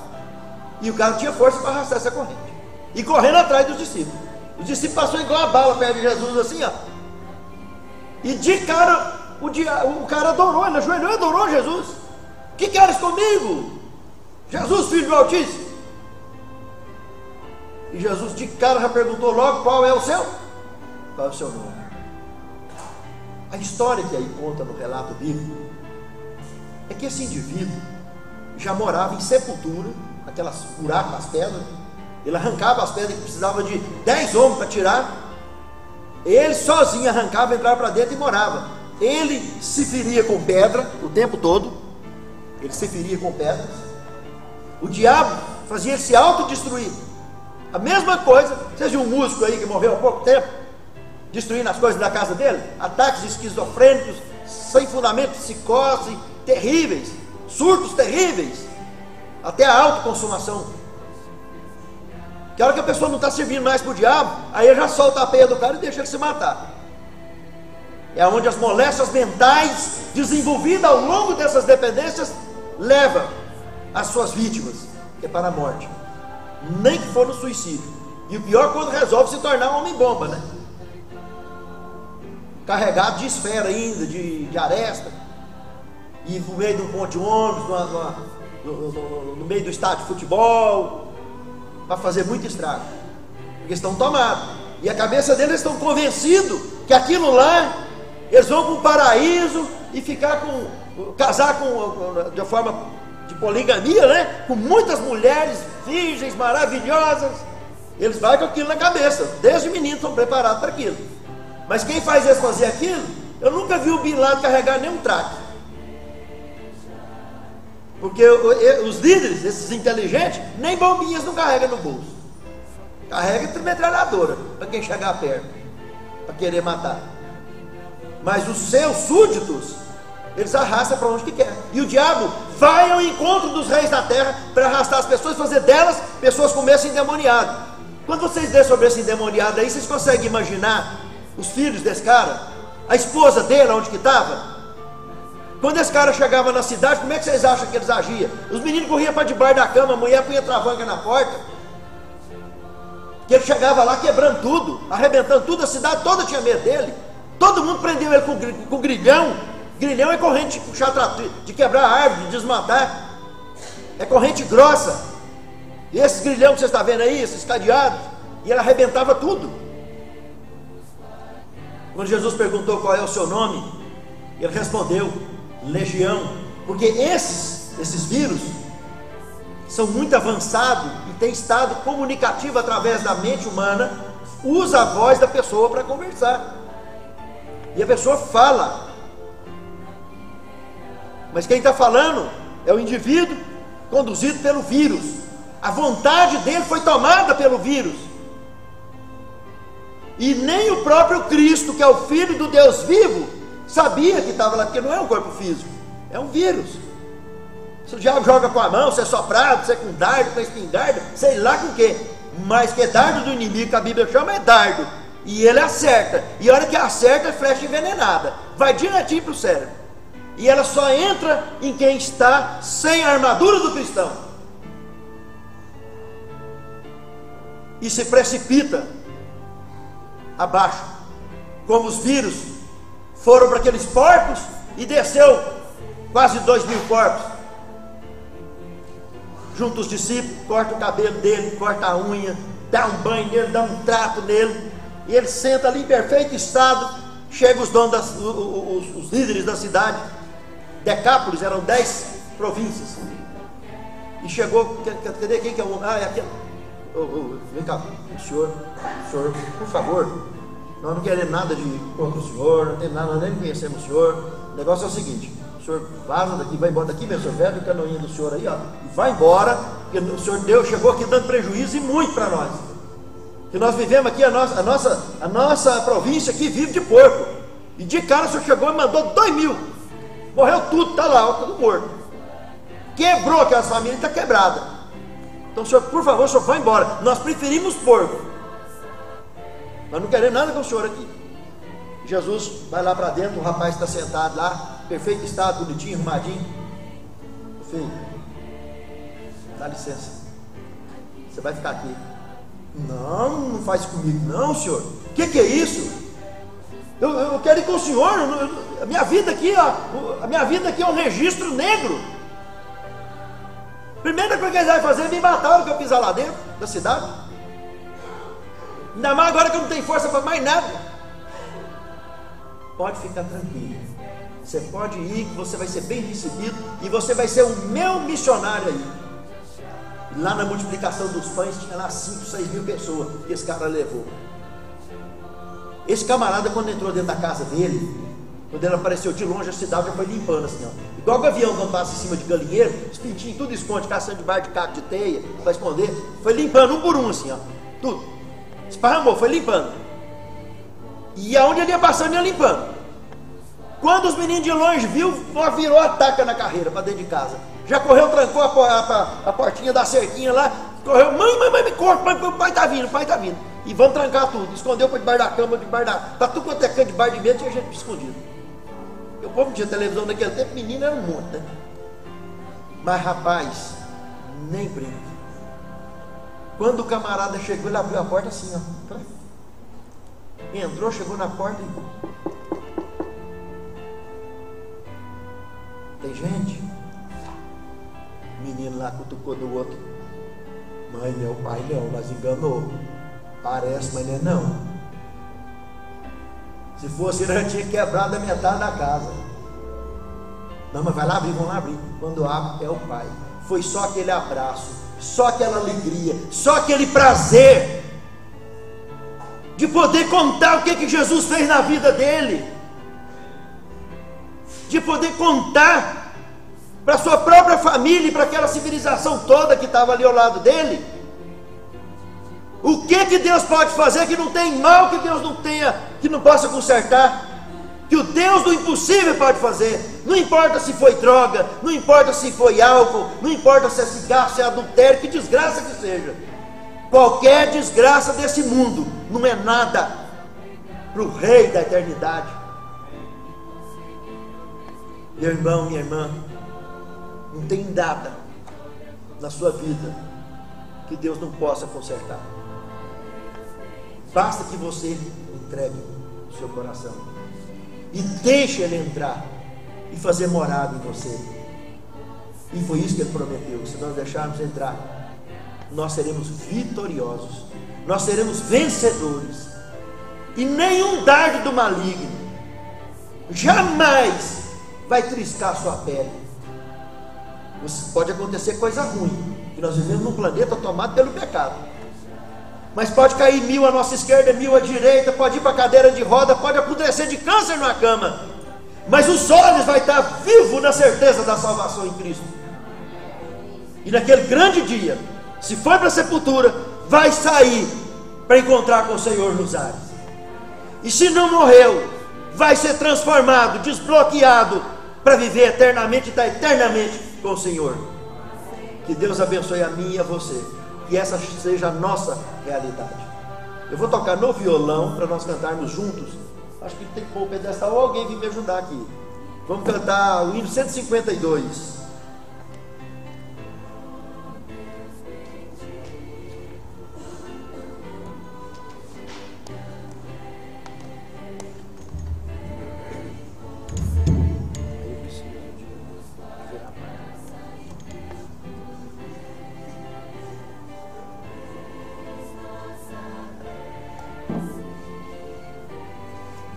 E o cara tinha força para arrastar essa corrente. E correndo atrás dos discípulos. Os discípulos passaram igual a bala perto de Jesus, assim, ó. E de cara, o cara adorou, ele ajoelhou e adorou Jesus. O que queres comigo? Jesus, filho do Altíssimo. E Jesus de cara já perguntou logo qual é o seu? Qual é o seu nome? A história que aí conta no relato bíblico é que esse indivíduo já morava em sepultura, aquelas buracos nas pedras. Ele arrancava as pedras que precisava de 10 homens para tirar. Ele sozinho arrancava, entrava para dentro e morava. ele se feria com pedra o tempo todo, ele se feria com pedras. O diabo fazia ele se autodestruir. A mesma coisa, vocês viram um músico aí que morreu há pouco tempo, destruindo as coisas da casa dele? Ataques esquizofrênicos, sem fundamento, psicose terríveis, surtos terríveis, até a autoconsumação. Que a hora que a pessoa não está servindo mais para o diabo, aí ele já solta a peia do cara e deixa ele se matar. É onde as moléstias mentais desenvolvidas ao longo dessas dependências levam as suas vítimas, que é para a morte, nem que for no suicídio. E o pior quando resolve se tornar um homem-bomba, né? Carregado de esfera ainda, de aresta, e no meio de um ponto de ônibus, no meio do estádio de futebol, para fazer muito estrago, porque estão tomados, e a cabeça deles estão convencidos que aquilo lá, eles vão para o paraíso e casar de forma de poligamia, né? Com muitas mulheres virgens, maravilhosas. Eles vão com aquilo na cabeça, desde menino estão preparados para aquilo. Mas quem faz eles fazer aquilo, eu nunca vi o Bin Laden carregar nenhum traque. Porque os líderes, esses inteligentes, nem bombinhas não carregam no bolso. Carrega metralhadora para quem chegar perto, para querer matar. Mas os seus súditos, eles arrastam para onde que quer. E o diabo vai ao encontro dos reis da terra para arrastar as pessoas, fazer delas pessoas com esse endemoniado. Quando vocês lêem sobre esse endemoniado aí, vocês conseguem imaginar os filhos desse cara, a esposa dele, onde que estava? Quando esse cara chegava na cidade, como é que vocês acham que eles agiam? Os meninos corriam para debaixo da cama, a mulher punha travanca na porta, que ele chegava lá quebrando tudo, arrebentando tudo, a cidade toda tinha medo dele. Todo mundo prendeu ele com grilhão. Grilhão é corrente de puxar de quebrar a árvore, de desmatar, é corrente grossa. E esses grilhão que você está vendo aí, esses cadeados, e ele arrebentava tudo. Quando Jesus perguntou qual é o seu nome, ele respondeu: Legião, porque esses vírus são muito avançados e têm estado comunicativo através da mente humana, usa a voz da pessoa para conversar, e a pessoa fala, mas quem está falando é o indivíduo conduzido pelo vírus. A vontade dele foi tomada pelo vírus, e nem o próprio Cristo, que é o Filho do Deus vivo, sabia que estava lá, porque não é um corpo físico, é um vírus. Se o diabo joga com a mão, se é soprado, se é com dardo, com espingarda, sei lá com o que, mas que é dardo do inimigo, que a Bíblia chama, é dardo, e ele acerta, e a hora que acerta é flecha envenenada, vai direitinho para o cérebro, e ela só entra em quem está sem a armadura do cristão, e se precipita abaixo, como os vírus foram para aqueles porcos e desceu quase 2.000 porcos, junto os discípulos, corta o cabelo dele, corta a unha, dá um banho nele, dá um trato nele, e ele senta ali em perfeito estado. Chega os donos, os líderes da cidade, Decápolis, eram 10 províncias, e chegou, cadê quem que é o... é aquele, vem cá, o senhor, por favor, nós não queremos nada de contra o senhor, não tem nada, nós nem conhecemos o senhor. O negócio é o seguinte: o senhor vaza daqui, vai embora daqui, meu senhor, pega o canoinho do senhor aí, ó, e vai embora, porque o senhor chegou aqui dando prejuízo e muito para nós. Que nós vivemos aqui, a nossa província aqui vive de porco, e de cara o senhor chegou e mandou 2.000, morreu tudo, está lá, ó, tudo morto, quebrou aquela família, está quebrada. Então, senhor, por favor, o senhor vai embora, nós preferimos porco, nós não queremos nada com o senhor aqui. Jesus vai lá para dentro, o rapaz está sentado lá, perfeito estado, bonitinho, arrumadinho. Filho, dá licença, você vai ficar aqui. Não faz comigo não, senhor. O que é isso? Eu quero ir com o senhor. A minha vida aqui, ó, a minha vida aqui é um registro negro. Primeira coisa que eles vão fazer é me matar na hora que eu pisar lá dentro da cidade. Ainda mais agora que eu não tenho força para mais nada. Pode ficar tranquilo, você pode ir, que você vai ser bem recebido, e você vai ser o meu missionário aí. Lá na multiplicação dos pães tinha lá 5, 6 mil pessoas que esse cara levou. Esse camarada, quando entrou dentro da casa dele, Quando ele apareceu de longe, a cidade já foi limpando assim, ó. Igual o gavião quando passa em cima de galinheiro, os pintinhos tudo esconde, caçando debaixo de caco de teia, para esconder. Foi limpando um por um assim, ó. Tudo. Esparramou, foi limpando. E aonde ele ia passando, ia limpando. Quando os meninos de longe viu, virou a taca na carreira para dentro de casa. Já correu, trancou a portinha da cerquinha lá. Correu, mãe, me corta, o pai tá vindo. E vamos trancar tudo. Escondeu para debaixo da cama, tá tudo quanto é canto debaixo de medo, tinha gente escondido. O povo não tinha televisão naquele tempo, menino era um monte, né? Mas rapaz, nem brinca. Quando o camarada chegou, ele abriu a porta assim, ó. Entrou, chegou na porta e... Tem gente? O menino lá cutucou do outro. Mãe, meu pai não, mas enganou. Parece, mas não é não. Se fosse, ele já tinha quebrado a metade da casa. Não, mas vai lá abrir, vamos lá abrir. Quando abre, é o pai. Foi só aquele abraço, só aquela alegria, só aquele prazer de poder contar o que Jesus fez na vida dele, de poder contar para a sua própria família e para aquela civilização toda que estava ali ao lado dele. O que Deus pode fazer que não tem mal que Deus não tenha, que não possa consertar? Que o Deus do impossível pode fazer. Não importa se foi droga, não importa se foi álcool, não importa se é cigarro, se é adultério, que desgraça que seja. Qualquer desgraça desse mundo não é nada para o Rei da eternidade. Meu irmão, minha irmã, não tem nada na sua vida que Deus não possa consertar. Basta que você entregue o seu coração e deixe Ele entrar e fazer morada em você. E foi isso que Ele prometeu, que se nós deixarmos entrar, nós seremos vitoriosos, nós seremos vencedores, e nenhum dardo do maligno jamais vai triscar a sua pele. Pode acontecer coisa ruim, que nós vivemos num planeta tomado pelo pecado, mas pode cair 1000 à nossa esquerda, 1000 à direita, pode ir para a cadeira de roda, pode apodrecer de câncer na cama, mas os olhos vai estar vivo na certeza da salvação em Cristo. E naquele grande dia, se for para a sepultura, vai sair para encontrar com o Senhor nos ares. E se não morreu, vai ser transformado, desbloqueado, para viver eternamente e estar eternamente com o Senhor. Que Deus abençoe a mim e a você, que essa seja a nossa realidade. Eu vou tocar no violão para nós cantarmos juntos. Acho que tem que pôr o pedestal ou alguém vir me ajudar aqui. Vamos cantar o hino 152.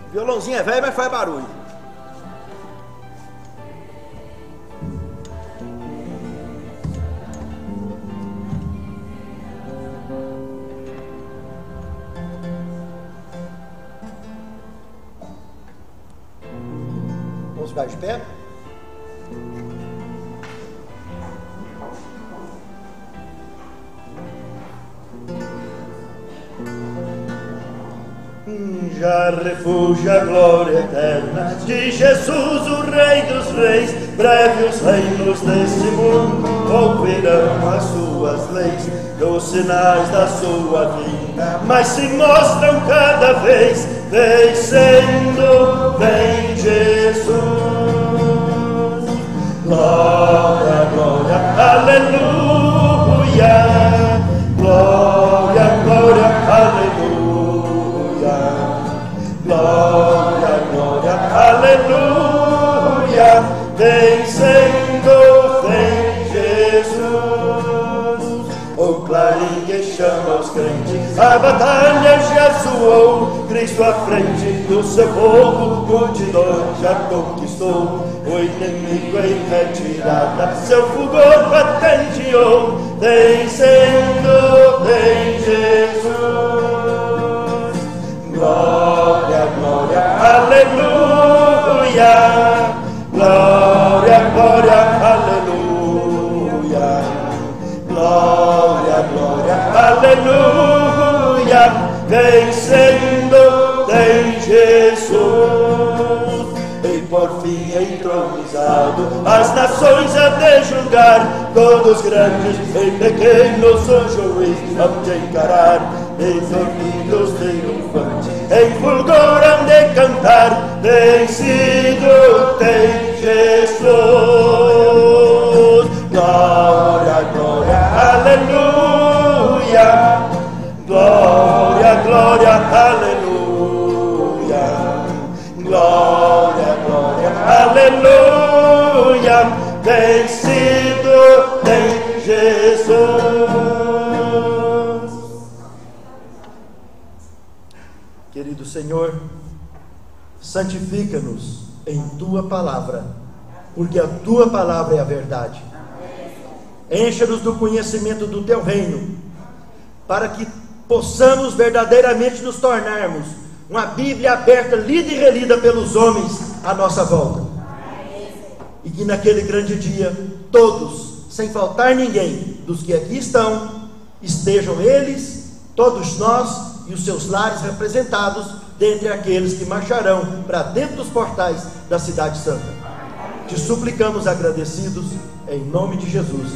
Violãozinho é velho, mas faz barulho. Vamos ficar de pé? Já refúgio a glória eterna de Jesus, o Rei dos Reis. Breve os reinos deste mundo ouvirão as suas leis, dos sinais da sua vinda, mas se mostram cada vez, vencendo, vem Jesus. Glória, glória, aleluia. Glória, glória, aleluia. Glória, glória, aleluia, vencendo, vem Jesus. O clarim que chama os crentes, a batalha já soou, Cristo à frente do seu povo, multidões já conquistou. O inimigo em retirada, seu fulgor patenteou, vencendo, vem Jesus. Glória, glória, aleluia. aleluia, vencendo tem Jesus. E por fim entronizado, as nações há de julgar, todos grandes e pequenos o juiz hão de encarar, e dormidos triunfantes em fulgor hão de cantar, vencido tem Jesus. Glória, glória, aleluia, glória, glória, aleluia, glória, glória, aleluia, vencido tem Jesus. Querido Senhor, santifica-nos em Tua palavra, porque a Tua palavra é a verdade. Encha-nos do conhecimento do Teu reino, para que possamos verdadeiramente nos tornarmos uma Bíblia aberta, lida e relida pelos homens à nossa volta. E que naquele grande dia, todos, sem faltar ninguém, dos que aqui estão, estejam eles, todos nós e os seus lares representados, dentre aqueles que marcharão para dentro dos portais da Cidade Santa. Te suplicamos agradecidos, em nome de Jesus.